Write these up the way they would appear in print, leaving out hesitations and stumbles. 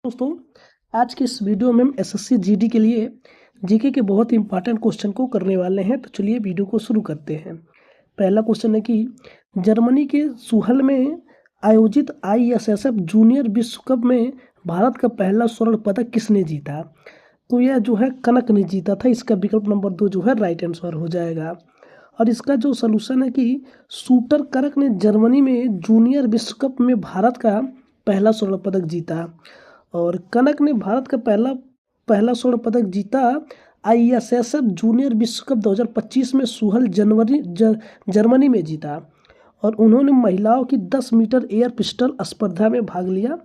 दोस्तों, आज की इस वीडियो में हम एसएससी जीडी के लिए जीके के बहुत ही इंपॉर्टेंट क्वेश्चन को करने वाले हैं। तो चलिए वीडियो को शुरू करते हैं। पहला क्वेश्चन है कि जर्मनी के सुहल में आयोजित आईएसएसएफ जूनियर विश्व कप में भारत का पहला स्वर्ण पदक किसने जीता? तो यह जो है कनक ने जीता था। इसका विकल्प नंबर 2 जो है राइट आंसर हो जाएगा। और इसका जो सलूशन है कि शूटर कनक ने जर्मनी में जूनियर विश्व कप में भारत का पहला स्वर्ण पदक जीता। और कनक ने भारत का पहला पहला स्वर्ण पदक जीता आईएसएसएफ जूनियर विश्व कप 2025 में सुहल जर्मनी में जीता। और उन्होंने महिलाओं की 10 मीटर एयर पिस्टल स्पर्धा में भाग लिया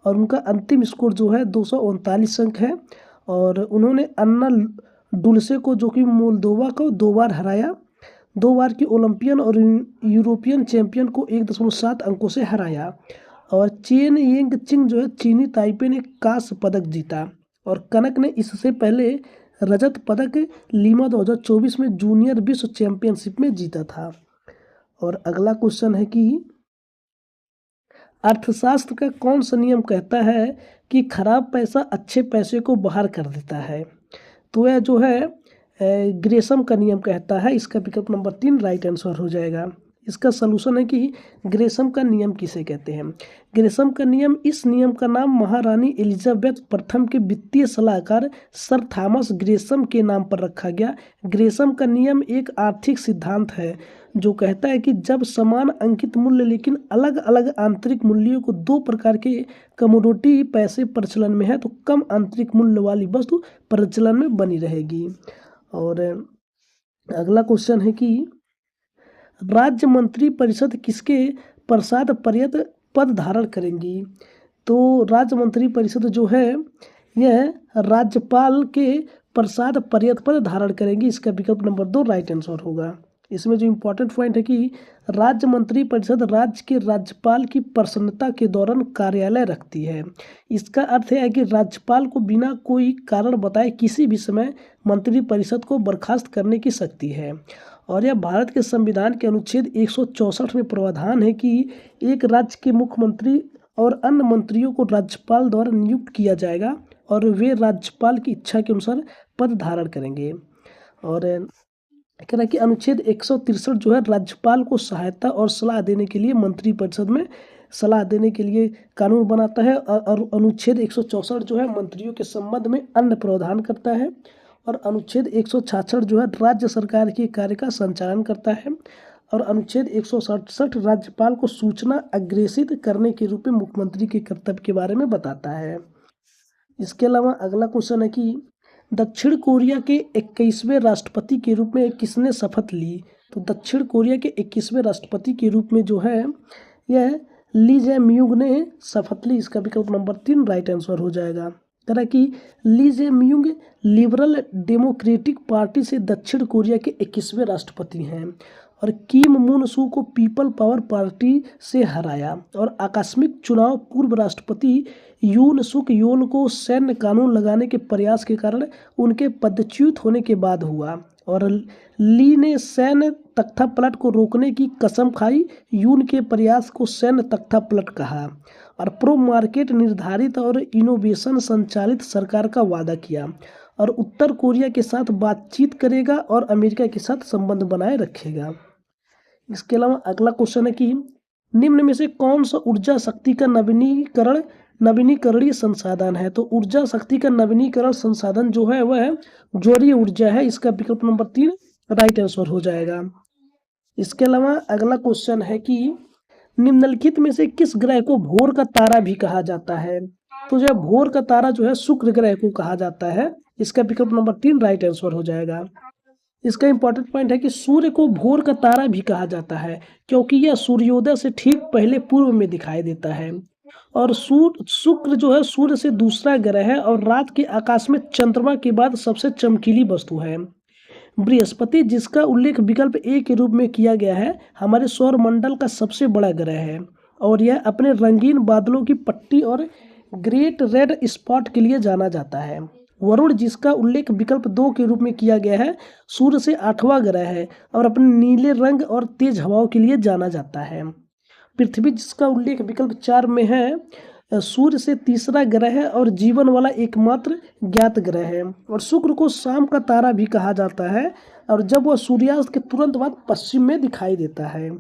और उनका अंतिम स्कोर जो है 239 अंक है। और उन्होंने अन्ना डुल्से को, जो कि मोल्दोवा को 2 बार हराया, 2 बार की ओलंपियन और यूरोपियन चैंपियन को 1.7 अंकों से हराया। और चेन येंग चिंग जो है चीनी ताइपे ने कांस्य पदक जीता। और कनक ने इससे पहले रजत पदक लीमा 2024 में जूनियर विश्व चैंपियनशिप में जीता था। और अगला क्वेश्चन है कि अर्थशास्त्र का कौन सा नियम कहता है कि खराब पैसा अच्छे पैसे को बाहर कर देता है? तो यह जो है ग्रेसम का नियम कहता है। इसका विकल्प नंबर 3 राइट आंसर हो जाएगा। इसका सलूशन है कि ग्रेसम का नियम किसे कहते हैं। ग्रेसम का नियम, इस नियम का नाम महारानी एलिजाबेथ प्रथम के वित्तीय सलाहकार सर थॉमस ग्रेसम के नाम पर रखा गया। ग्रेसम का नियम एक आर्थिक सिद्धांत है जो कहता है कि जब समान अंकित मूल्य लेकिन अलग अलग आंतरिक मूल्यों को 2 प्रकार के कमोडिटी पैसे प्रचलन में है तो कम आंतरिक मूल्य वाली वस्तु प्रचलन में बनी रहेगी। और अगला क्वेश्चन है कि राज्य मंत्री परिषद किसके प्रसाद पर्यत पद धारण करेंगी? तो राज्य मंत्री परिषद जो है यह राज्यपाल के प्रसाद पर्यत पद धारण करेंगी। इसका विकल्प नंबर 2 राइट आंसर होगा। इसमें जो इम्पोर्टेंट पॉइंट है कि राज्य मंत्री परिषद राज्य के राज्यपाल की प्रसन्नता के दौरान कार्यालय रखती है। इसका अर्थ है कि राज्यपाल को बिना कोई कारण बताए किसी भी समय मंत्री परिषद को बर्खास्त करने की शक्ति है। और यह भारत के संविधान के अनुच्छेद 164 में प्रावधान है कि एक राज्य के मुख्यमंत्री और अन्य मंत्रियों को राज्यपाल द्वारा नियुक्त किया जाएगा और वे राज्यपाल की इच्छा के अनुसार पद धारण करेंगे। और कह रहा है कि अनुच्छेद 163 जो है राज्यपाल को सहायता और सलाह देने के लिए मंत्री परिषद में सलाह देने के लिए कानून बनाता है। और अनुच्छेद 164 जो है मंत्रियों के संबंध में अन्य प्रावधान करता है। और अनुच्छेद 166 जो है राज्य सरकार के कार्य का संचालन करता है। और अनुच्छेद 167 राज्यपाल को सूचना अग्रेसित करने के रूप में मुख्यमंत्री के कर्तव्य के बारे में बताता है। इसके अलावा अगला क्वेश्चन है कि दक्षिण कोरिया के 21वें राष्ट्रपति के रूप में किसने शपथ ली? तो दक्षिण कोरिया के 21वें राष्ट्रपति के रूप में जो है यह ली जे म्यूंग ने शपथ ली। इसका विकल्प नंबर 3 राइट आंसर हो जाएगा। तरह की ली Jae Myung liberal democratic party से दक्षिण कोरिया के 21वें राष्ट्रपति हैं। और किम मून सू को पीपल पावर पार्टी से हराया। और आकस्मिक चुनाव पूर्व राष्ट्रपति यून सुक योल को सैन्य कानून लगाने के प्रयास के कारण उनके पदच्युत होने के बाद हुआ। और ली ने सैन्य तख्तापलट को रोकने की कसम खाई। यून के प्रयास को सैन्य तख्तापलट कहा और प्रो मार्केट निर्धारित और इनोवेशन संचालित सरकार का वादा किया और उत्तर कोरिया के साथ बातचीत करेगा और अमेरिका के साथ संबंध बनाए रखेगा। इसके अलावा अगला क्वेश्चन है कि निम्न में से कौन सा ऊर्जा शक्ति का नवीनीकरणीय संसाधन है? तो ऊर्जा शक्ति का नवीनीकरण संसाधन जो है वह ज्वारीय ऊर्जा है। इसका विकल्प नंबर 3 राइट आंसर हो जाएगा। इसके अलावा अगला क्वेश्चन है कि निम्नलिखित में से किस ग्रह को भोर का तारा भी कहा जाता है? तो जो भोर का तारा जो है शुक्र ग्रह को कहा जाता है। इसका विकल्प नंबर 3 राइट आंसर हो जाएगा। इसका इंपॉर्टेंट पॉइंट है कि सूर्य को भोर का तारा भी कहा जाता है क्योंकि यह सूर्योदय से ठीक पहले पूर्व में दिखाई देता है। और शुक्र जो है सूर्य से दूसरा ग्रह है और रात के आकाश में चंद्रमा के बाद सबसे चमकीली वस्तु है। बृहस्पति, जिसका उल्लेख विकल्प ए के रूप में किया गया है, हमारे सौर मंडल का सबसे बड़ा ग्रह है और यह अपने रंगीन बादलों की पट्टी और ग्रेट रेड स्पॉट के लिए जाना जाता है। वरुण, जिसका उल्लेख विकल्प 2 के रूप में किया गया है, सूर्य से 8वां ग्रह है और अपने नीले रंग और तेज हवाओं के लिए जाना जाता है। पृथ्वी, जिसका उल्लेख विकल्प 4 में है, सूर्य से तीसरा ग्रह है और जीवन वाला एकमात्र ज्ञात ग्रह है। और शुक्र को शाम का तारा भी कहा जाता है और जब वह सूर्यास्त के तुरंत बाद पश्चिम में दिखाई देता है।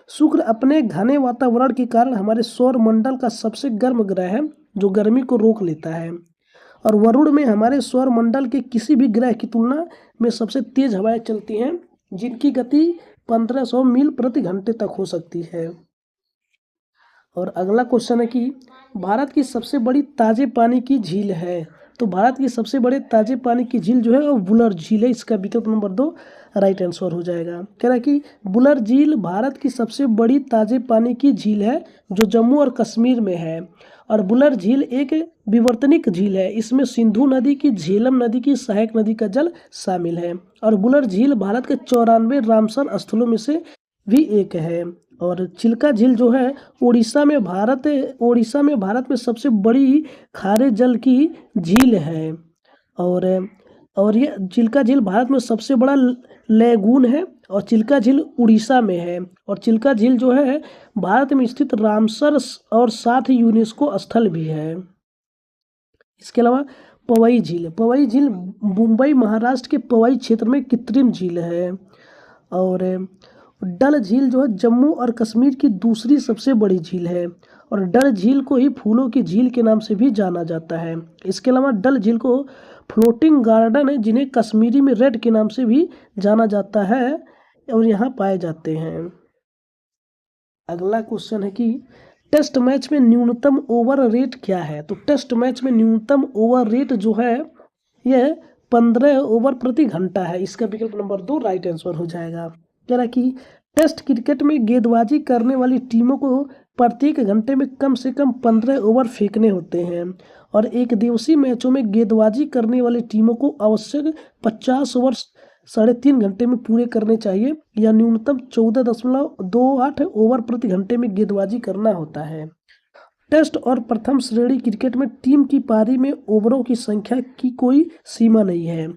शुक्र अपने घने वातावरण के कारण हमारे सौर मंडल का सबसे गर्म ग्रह है जो गर्मी को रोक लेता है। और वरुण में हमारे सौर मंडल के किसी भी ग्रह की तुलना में सबसे तेज हवाएं चलती हैं जिनकी गति 1500 मील प्रति घंटे तक हो सकती है। और अगला क्वेश्चन है कि भारत की सबसे बड़ी ताजे पानी की झील है। तो भारत की सबसे बड़े ताजे पानी की झील जो है वो बुलर झील है। इसका विकल्प नंबर 2 राइट आंसर हो जाएगा। कह रहा है कि बुलर झील भारत की सबसे बड़ी ताजे पानी की झील है जो जम्मू और कश्मीर में है। और बुलर झील एक विवर्तनिक झील है। इसमें सिंधु नदी की, झेलम नदी की, सहायक नदी का जल शामिल है। और बुलर झील भारत के 94 रामसर स्थलों में से भी एक है। और चिल्का झील जो है उड़ीसा में भारत में सबसे बड़ी खारे जल की झील है। और ये चिल्का झील भारत में सबसे बड़ा लैगून है और चिल्का झील उड़ीसा में है। और चिल्का झील जो है भारत में स्थित रामसर और साथ ही यूनेस्को स्थल भी है। इसके अलावा पवई झील मुंबई महाराष्ट्र के पवई क्षेत्र में कृत्रिम झील है। और डल झील जो है जम्मू और कश्मीर की दूसरी सबसे बड़ी झील है। और डल झील को ही फूलों की झील के नाम से भी जाना जाता है। इसके अलावा डल झील को फ्लोटिंग गार्डन है जिन्हें कश्मीरी में रेड के नाम से भी जाना जाता है और यहाँ पाए जाते हैं। अगला क्वेश्चन है कि टेस्ट मैच में न्यूनतम ओवर रेट क्या है। तो टेस्ट मैच में न्यूनतम ओवर रेट जो है यह 15 ओवर प्रति घंटा है। इसका विकल्प नंबर 2 राइट आंसर हो जाएगा। कह रहा कि टेस्ट क्रिकेट में गेंदबाजी करने वाली टीमों को प्रत्येक घंटे में कम से कम 15 ओवर फेंकने होते हैं। और एक दिवसीय मैचों में गेंदबाजी करने वाली टीमों को आवश्यक 50 ओवर 3.5 घंटे में पूरे करने चाहिए या न्यूनतम 14.28 ओवर प्रति घंटे में गेंदबाजी करना होता है। टेस्ट और प्रथम श्रेणी क्रिकेट में टीम की पारी में ओवरों की संख्या की कोई सीमा नहीं है।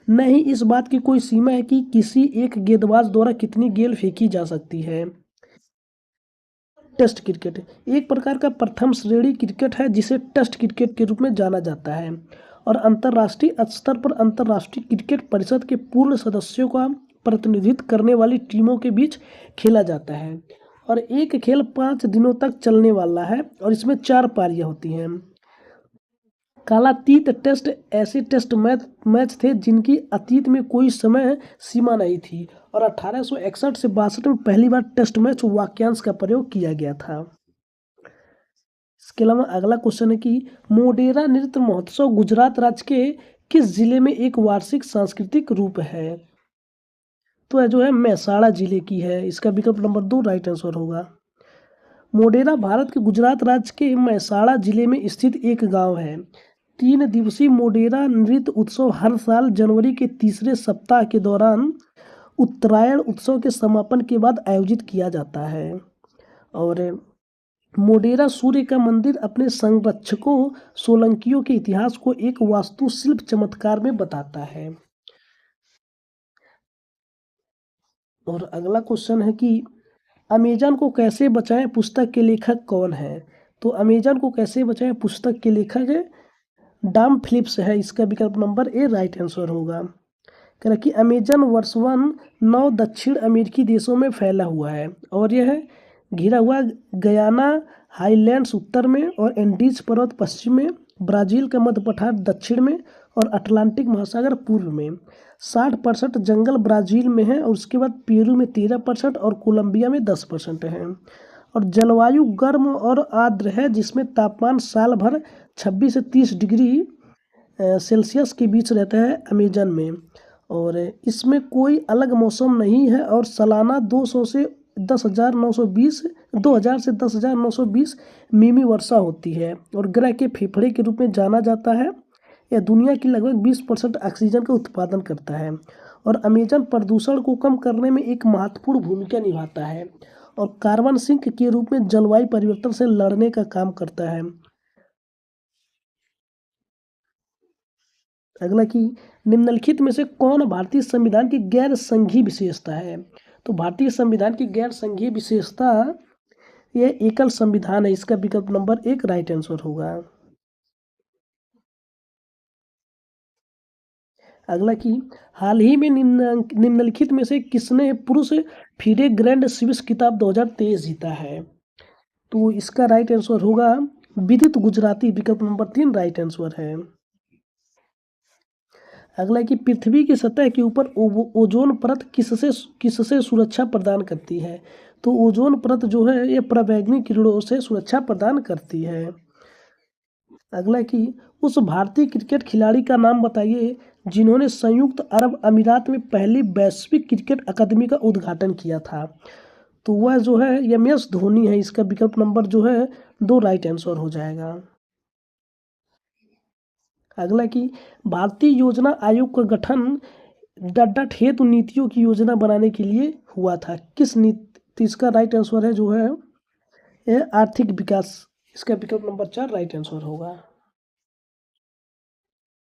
न ही इस बात की कोई सीमा है कि किसी एक गेंदबाज द्वारा कितनी गेंद फेंकी जा सकती है। टेस्ट क्रिकेट एक प्रकार का प्रथम श्रेणी क्रिकेट है जिसे टेस्ट क्रिकेट के रूप में जाना जाता है और अंतर्राष्ट्रीय स्तर पर अंतर्राष्ट्रीय क्रिकेट परिषद के पूर्ण सदस्यों का प्रतिनिधित्व करने वाली टीमों के बीच खेला जाता है। और एक खेल 5 दिनों तक चलने वाला है और इसमें 4 पारियां होती हैं। कालातीत टेस्ट ऐसे टेस्ट मैच थे जिनकी अतीत में कोई समय सीमा नहीं थी। और 1861 से 62 में पहली बार टेस्ट मैच वाक्यांश का प्रयोग किया गया था। इसके अलावा अगला क्वेश्चन है कि मोढेरा नृत्य महोत्सव गुजरात राज्य के किस जिले में एक वार्षिक सांस्कृतिक रूप है। तो यह जो है मेहसाणा जिले की है। इसका विकल्प नंबर 2 राइट आंसर होगा। मोढेरा भारत के गुजरात राज्य के मेहसाणा जिले में स्थित एक गांव है। 3 दिवसीय मोढेरा नृत्य उत्सव हर साल जनवरी के तीसरे सप्ताह के दौरान उत्तरायण उत्सव के समापन के बाद आयोजित किया जाता है। और मोढेरा सूर्य का मंदिर अपने संरक्षकों सोलंकियों के इतिहास को एक वास्तुशिल्प चमत्कार में बताता है। और अगला क्वेश्चन है कि अमेजन को कैसे बचाएं पुस्तक के लेखक कौन है। तो अमेजन को कैसे बचाएं पुस्तक के लेखक डॉम फिलिप्स है। इसका विकल्प नंबर ए राइट आंसर होगा। कह रहा कि अमेजन वर्षवन 9 दक्षिण अमेरिकी देशों में फैला हुआ है और यह घिरा हुआ गयाना हाईलैंड्स उत्तर में और एंडीज पर्वत पश्चिम में, ब्राज़ील का मध्य पठार दक्षिण में और अटलांटिक महासागर पूर्व में। 60% जंगल ब्राज़ील में है और उसके बाद पेरू में 13% और कोलंबिया में 10% है। और जलवायु गर्म और आर्द्र है जिसमें तापमान साल भर 26 से 30 डिग्री सेल्सियस के बीच रहता है अमेजन में। और इसमें कोई अलग मौसम नहीं है और सालाना 2000 से 10,920 मिमी वर्षा होती है। और ग्रह के फेफड़े के रूप में जाना जाता है। यह दुनिया की लगभग 20% ऑक्सीजन का उत्पादन करता है। और अमेजन प्रदूषण को कम करने में एक महत्वपूर्ण भूमिका निभाता है और कार्बन सिंक के रूप में जलवायु परिवर्तन से लड़ने का काम करता है। अगला कि निम्नलिखित में से कौन भारतीय संविधान की गैर संघीय विशेषता है। तो भारतीय संविधान की गैर संघीय विशेषता ये एकल संविधान है, इसका विकल्प नंबर 1 राइट आंसर होगा। अगला कि हाल ही में निम्नलिखित में से किसने पुरुष फिडे ग्रैंड स्विस खिताब 2023 जीता है? तो इसका राइट आंसर होगा विदित गुजराती, विकल्प नंबर 3 राइट आंसर है। अगला है कि पृथ्वी की सतह के ऊपर ओजोन परत किससे किससे सुरक्षा प्रदान करती है? तो ओजोन परत जो है ये पराबैंगनी किरणों से सुरक्षा प्रदान करती है। अगला है कि उस भारतीय क्रिकेट खिलाड़ी का नाम बताइए जिन्होंने संयुक्त अरब अमीरात में पहली वैश्विक क्रिकेट अकादमी का उद्घाटन किया था। तो वह जो है MS धोनी है, इसका विकल्प नंबर जो है 2 राइट आंसर हो जाएगा। अगला कि भारतीय योजना आयोग का गठन डट हेतु नीतियों की योजना बनाने के लिए हुआ था, किस नीति? तो इसका राइट आंसर है जो है ये आर्थिक विकास, इसका विकल्प नंबर 4 राइट आंसर होगा।